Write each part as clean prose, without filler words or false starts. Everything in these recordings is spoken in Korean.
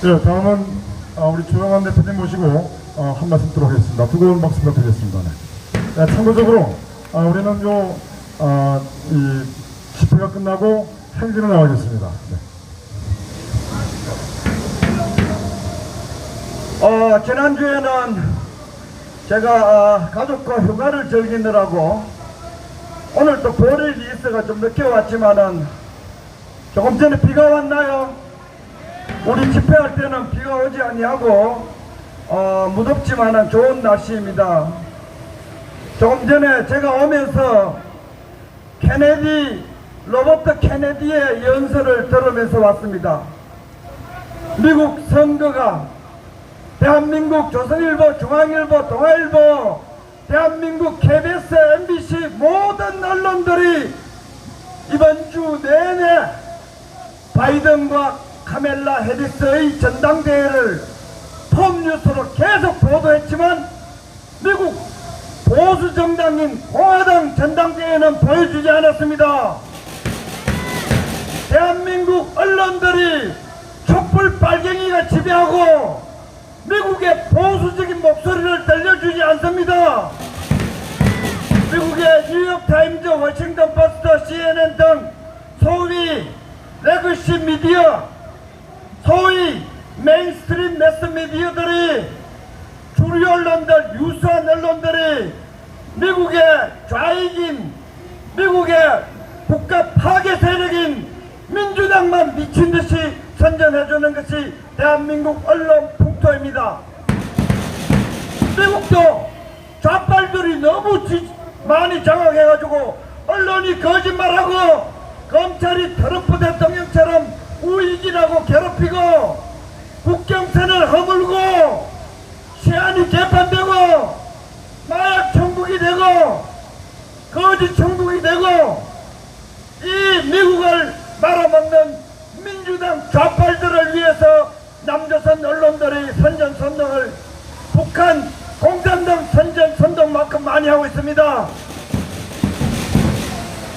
예, 다음은 우리 조영환 대표님 모시고 한 말씀 드리도록 하겠습니다. 뜨거운 박수 부탁드리겠습니다. 네. 네, 참고적으로 우리는 이 집회가 끝나고 행진을 나가겠습니다. 네. 지난주에는 제가 가족과 휴가를 즐기느라고 오늘 또 볼일이 있어가 좀 늦게 왔지만은 조금 전에 비가 왔나요? 우리 집회할 때는 비가 오지 아니하고 무덥지만은 좋은 날씨입니다. 조금 전에 제가 오면서 로버트 케네디의 연설을 들으면서 왔습니다. 미국 선거가 대한민국 조선일보, 중앙일보, 동아일보, 대한민국 KBS, MBC 모든 언론들이 이번 주 내내 바이든과 카멜라 해리스의 전당대회를 톱뉴스로 계속 보도했지만 미국 보수 정당인 공화당 전당대회는 보여주지 않았습니다. 대한민국 언론들이 촛불 빨갱이가 지배하고 미국의 보수적인 목소리를 들려주지 않습니다. 미국의 뉴욕타임즈, 워싱턴 포스트, CNN 등 소위 레거시 미디어, 소위 메인스트림 매스 미디어들이 주류 언론들, 유수한 언론들이 미국의 좌익인, 미국의 국가 파괴 세력인 민주당만 미친듯이 선전해주는 것이 대한민국 언론 풍토입니다. 미국도 좌빨들이 너무 많이 장악해가지고 언론이 거짓말하고 검찰이 트럼프 대통령처럼 우익이라고 괴롭히고 국경선을 허물고 시한이 재판되고 마약 천국이 되고 거짓 천국이 되고 이 미국을 말아먹는 민주당 좌빨들을 위해서 남조선 언론들이 선전선동을 북한 공산당 선전선동만큼 많이 하고 있습니다.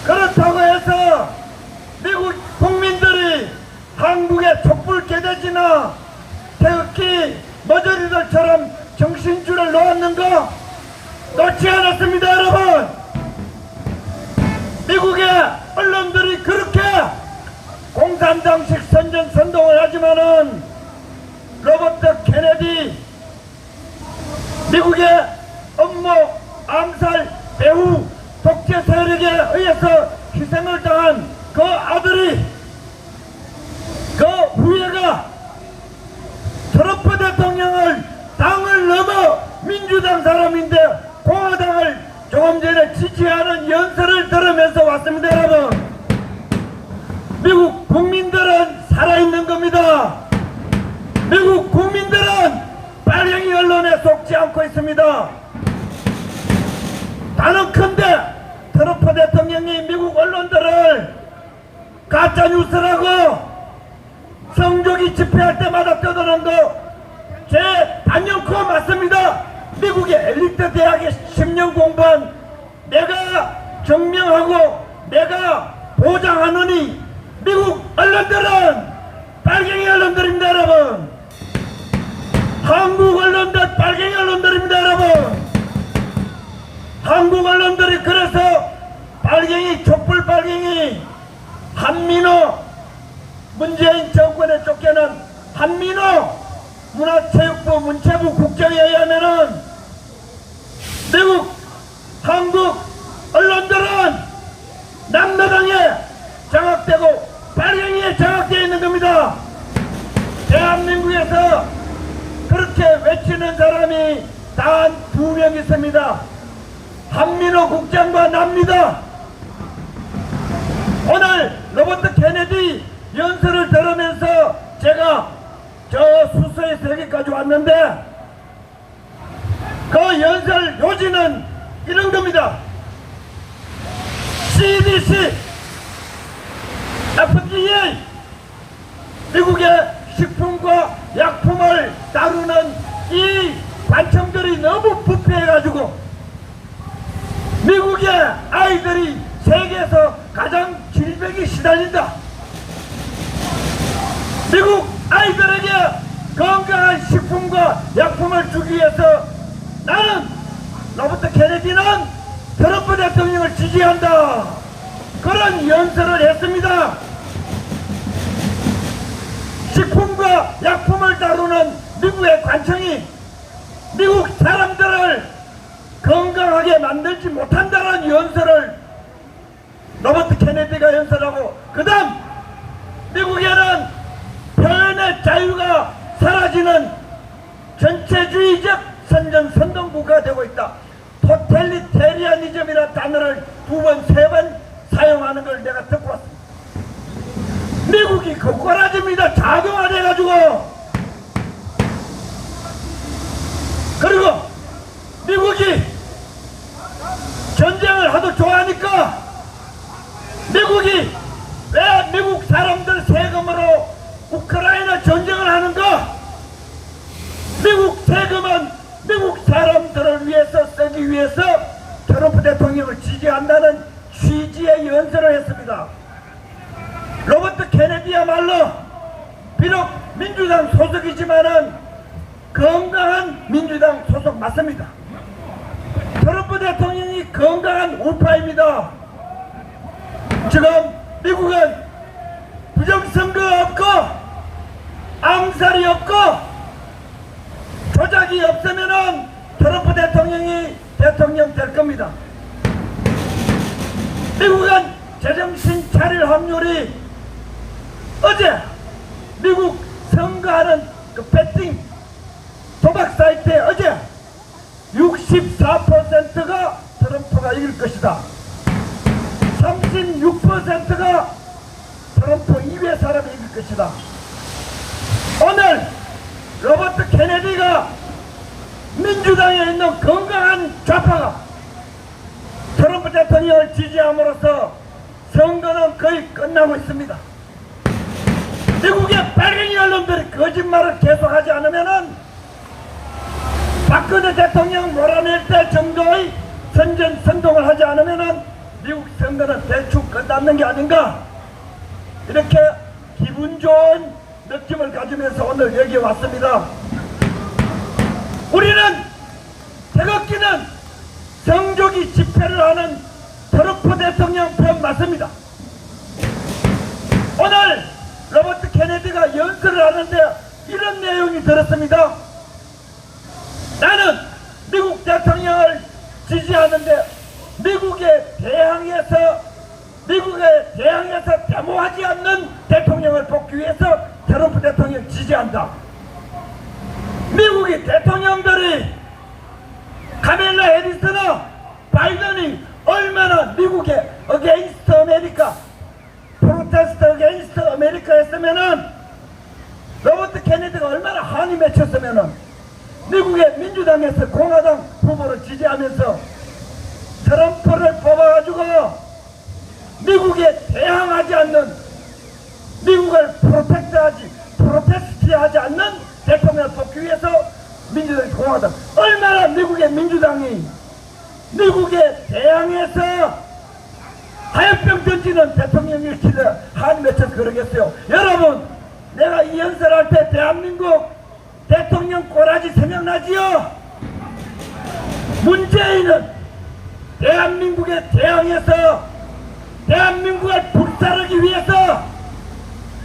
그렇다고 해서 미국 국민들이 한국의 촛불 개돼지나 태극기 머저리들처럼 정신줄을 놓았는가? 놓지 않았습니다, 여러분. 미국의 언론들이 그렇게 공산당식 선전선동을 하지만은 로버트 케네디, 미국의 음모, 암살, 배후, 독재 세력에 의해서 희생을 당한 그 아들이, 그 후예가 트럼프 대통령을 당을 넘어 민주당 사람인데 공화당을 조금 전에 지지하는 연설을 들으면서 왔습니다, 여러분. 미국 국민들은 살아있는 겁니다. 미국 국민들은 빨갱이 언론에 속지 않고 있습니다. 단언컨대 트럼프 대통령이 미국 언론들을 가짜뉴스라고 성조기 집회할 때마다 떠드는 거 제 단연코 맞습니다. 미국의 엘리트 대학에 10년 공부한 내가 증명하고 내가 보장하노니 미국 언론들은 빨갱이 언론들입니다, 여러분. 한국 언론들 빨갱이 언론들입니다, 여러분. 한국 언론들이 그래서 빨갱이, 촛불 빨갱이, 한민호, 문재인 정권에 쫓겨난 한민호 문화체육부 문체부 국장에 의하면은 미국, 한국 언론들은 남노당에 장악되고 빨갱이에 장악되어 있는 겁니다. 대한민국에서 그렇게 외치는 사람이 단 2명 있습니다. 한민호 국장과 납니다. 오늘 로버트 케네디 연설을 들으면서 제가 저 수서에서 여기까지 왔는데 그 연설 요지는 이런 겁니다. CDC, FDA, 미국의 식품과 약품을 다루는 이 관청들이 너무 부패해가지고 미국의 아이들이 세계에서 가장 질병이 시달린다. 미국 아이들에게 건강한 식품과 약품을 주기 위해서 나는 로버트 케네디는 트럼프 대통령을 지지한다. 그런 연설을 했습니다. 식품과 약품을 다루는 미국의 관청이 미국 사람들을 건강하게 만들지 못한다는 연설을 로버트 케네디가 연설하고, 그 다음 미국에는 표현의 자유가 사라지는 전체주의적 선전선동국가 되고 있다. 토탈리테리아니즘이라는 단어를 2번, 3번 사용하는 걸 내가 듣고 왔습니다. 미국이 거꾸라집니다. 자동화돼가지고. 그리고 미국이 전쟁을 하도 좋아하니까 미국이 왜 미국 사람들 세금으로 우크라이나 전쟁을 하는가? 미국 세금은 미국 사람들을 위해서 쓰기 위해서 트럼프 대통령을 지지한다는 취지의 연설을 했습니다. 로버트 케네디야말로 비록 민주당 소속이지만은 건강한 민주당 소속 맞습니다. 트럼프 대통령이 건강한 우파입니다. 지금 미국은 부정선거 없고 암살이 없고 조작이 없으면은 트럼프 대통령이 대통령 될 겁니다. 미국은 제정신 차릴 확률이 어제 미국 선거하는 그 배팅 도박 사이트에 어제 64%가 트럼프가 이길 것이다. 36%가 트럼프 이외 사람이 이길 것이다. 오늘 로버트 케네디가 민주당에 있는 건강한 좌파가 트럼프 대통령을 지지함으로써 선거는 거의 끝나고 있습니다. 미국의 빨갱이 언론들이 거짓말을 계속하지 않으면은 박근혜 대통령 몰아낼 때 정도의 선전선동을 하지 않으면은 미국 선거는 대충 끝났는 게 아닌가, 이렇게 기분 좋은 느낌을 가지면서 오늘 여기에 왔습니다. 우리는 태극기는 성조기 집회를 하는 트럼프 대통령 편 맞습니다. 오늘 로버트 케네디가 연설을 하는데 이런 내용이 들었습니다. 나는 미국 대통령을 지지하는데 미국에 대항해서 데모하지 않는 대통령을 뽑기 위해서 트럼프 대통령 지지한다. 미국의 대통령들이 카멜라 해리스나 바이든이 얼마나 미국에 어게인스트 아메리카, 프로테스트 어게인스트 아메리카 했으면은, 로버트 케네디가 얼마나 한이 맺혔으면은 미국의 민주당에서 공화당 후보를 지지하면서 트럼프를 뽑아가지고 미국에 대항하지 않는, 미국을 프로테스트하지 않는 대통령을 뽑기 위해서 민주당, 공화당, 얼마나 미국의 민주당이 미국에 대항해서 화염병 던지는 대통령일 길래 한이 맺혀서 그러겠어요. 여러분, 내가 이 연설할 때 대한민국 대통령 꼬라지 생각나지요? 문재인은 대한민국에 대항해서 대한민국을 불사르기 위해서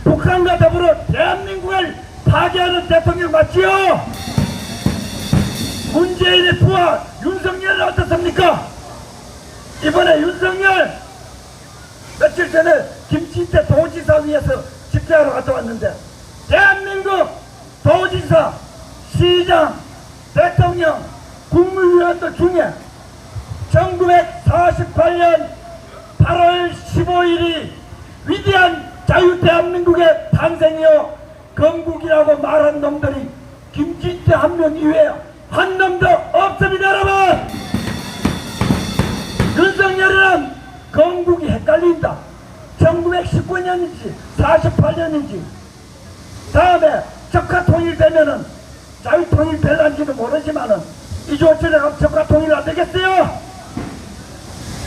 북한과 더불어 대한민국을 파괴하는 대통령 맞지요? 문재인의 부하 윤석열은 어떻습니까? 이번에 윤석열 며칠 전에 김치태 도지사 위에서 집회하러 갔다 왔는데, 대한민국 도지사, 시장, 대통령, 국무위원들 중에 1948년 8월 15일이 위대한 자유대한민국의 탄생이요 건국이라고 말한 놈들이 김진태 한 명 이외에 한 놈도 없습니다. 여러분, 윤석열이랑 건국이 헷갈린다. 1919년인지 48년인지 다음에 적화 통일되면은 자유통일 될란지도 모르지만은 이조철에 가면 적화 통일 안 되겠어요?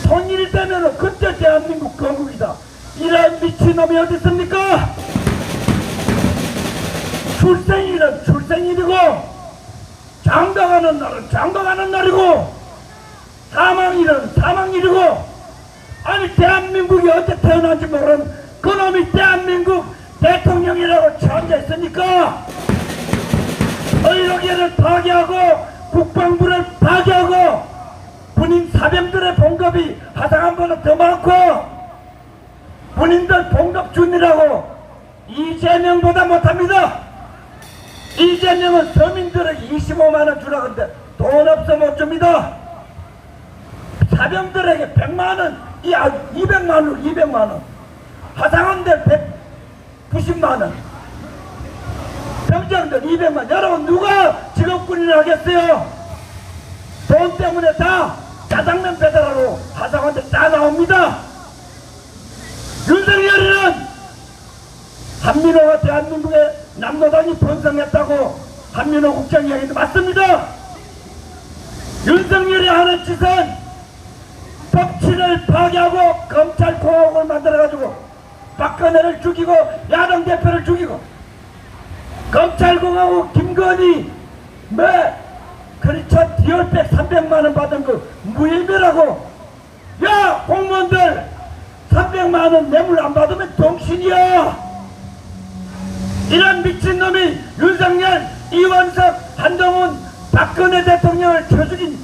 통일되면은 그때 대한민국 건국이다. 이런 미친놈이 어디 있습니까? 출생일은 생일이고 장가가는 날은 장가가는 날이고 사망일은 사망일이고 아니 대한민국이 어째 태어난지 모르는 그놈이 대한민국 대통령이라고 앉아있으니까 의료계를 파괴하고 국방부를 파괴하고 군인 사병들의 봉급이 하상한보다 더 많고 군인들 봉급 준이라고 이재명보다 못합니다. 이재명은 서민들에게 25만원 주라고 하는데 돈 없어 못 줍니다. 사병들에게 100만원, 200만원, 200만원. 하상한들 190만원. 병장들 200만원. 여러분 누가 직업군인을 하겠어요? 돈 때문에 다 짜장면 배달하러 하상한테 다 나옵니다. 윤석열이는 한민호가 대한민국의 남로당이 번성했다고 한민호 국장 이야기도 맞습니다. 윤석열이 하는 짓은 법치를 파괴하고 검찰 공화국을 만들어가지고 박근혜를 죽이고 야당 대표를 죽이고 검찰 공화국 김건희 그렇죠 디올백 300만원 받은 그 무혐의라고 야 공무원들 300만원 뇌물 안 받으면 정신이야. 이런 미친놈이 윤석열, 이원석, 한동훈, 박근혜 대통령을 쳐 죽인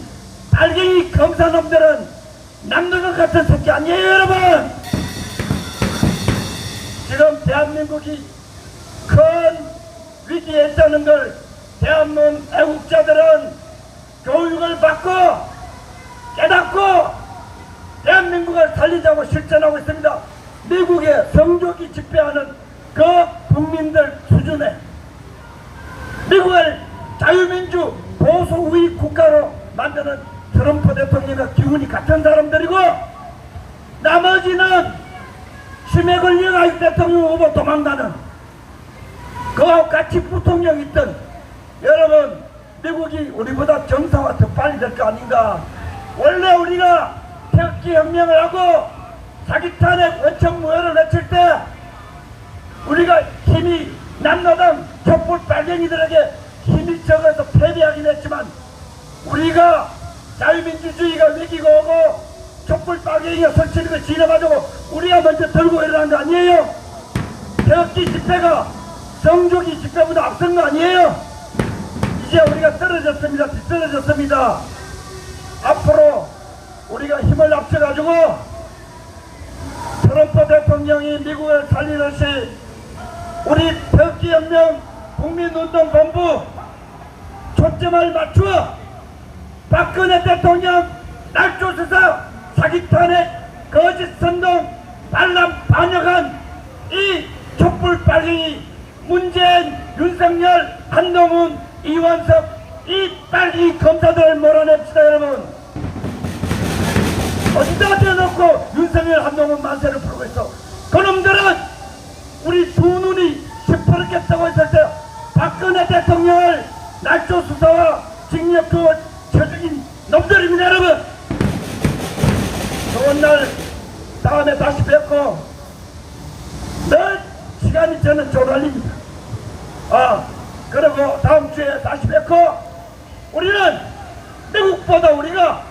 달갱이 검사놈들은 남는 것 같은 새끼 아니에요 여러분. 지금 대한민국이 큰 위기에 있다는 걸 대한민국 애국자들은 교육을 받고 깨닫고 대한민국을 살리자고 실천하고 있습니다. 미국의 성조기 집회하는 그 국민들 수준에 미국을 자유민주 보수우위 국가로 만드는 트럼프 대통령과 기운이 같은 사람들이고 나머지는 치매 걸린 아이 대통령 후보 도망가는 그와 같이 부통령 있던 여러분 미국이 우리보다 정상화 더 빨리 될 거 아닌가. 원래 우리가 태극기 혁명을 하고 사기탄핵 원청무효를 외칠 때 우리가 힘이 남로당 촛불 빨갱이들에게 힘이 적어서 패배하긴 했지만 우리가 자유민주주의가 위기가 오고 촛불 빨갱이가 설치는 걸 지나가지고 우리가 먼저 들고 일어난 거 아니에요? 태극기 집회가 성조기 집회보다 앞선 거 아니에요? 이제 우리가 떨어졌습니다. 뒤떨어졌습니다. 앞으로 우리가 힘을 합쳐가지고 트럼프 대통령이 미국을 살리듯이 우리 태극기혁명 국민운동본부 초점을 맞추어 박근혜 대통령 날조수사 사기탄핵 거짓선동 반란 반역한 이 촛불 빨갱이 문재인, 윤석열, 한동훈, 이원석 이 빨갱이 검사들을 몰아냅시다 여러분. 어디다 대놓고 윤석열, 한동훈 만세를 부르고 있어. 그놈들은 우리 두 눈이 시퍼렇게 뜨고 있을 때 박근혜 대통령을 날조 수사와 징역형을 쳐죽인 놈들입니다 여러분. 좋은 날 다음에 다시 뵙고 늘 시간이 저는 조달립니다. 그리고 다음 주에 다시 뵙고 우리는 미국보다 우리가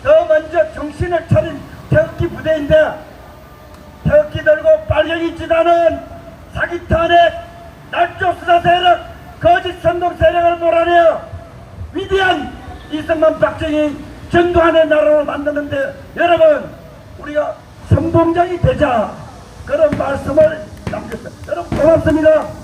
더 먼저 정신을 차린 태극기 부대인데 태극기 들고 빨갱이 짓하는 사기탄핵 날조수사 세력 거짓 선동 세력을 몰아내어 위대한 이승만 박정희 전두환의 나라로 만드는데 여러분 우리가 선봉장이 되자 그런 말씀을 남겼습니다. 여러분 고맙습니다.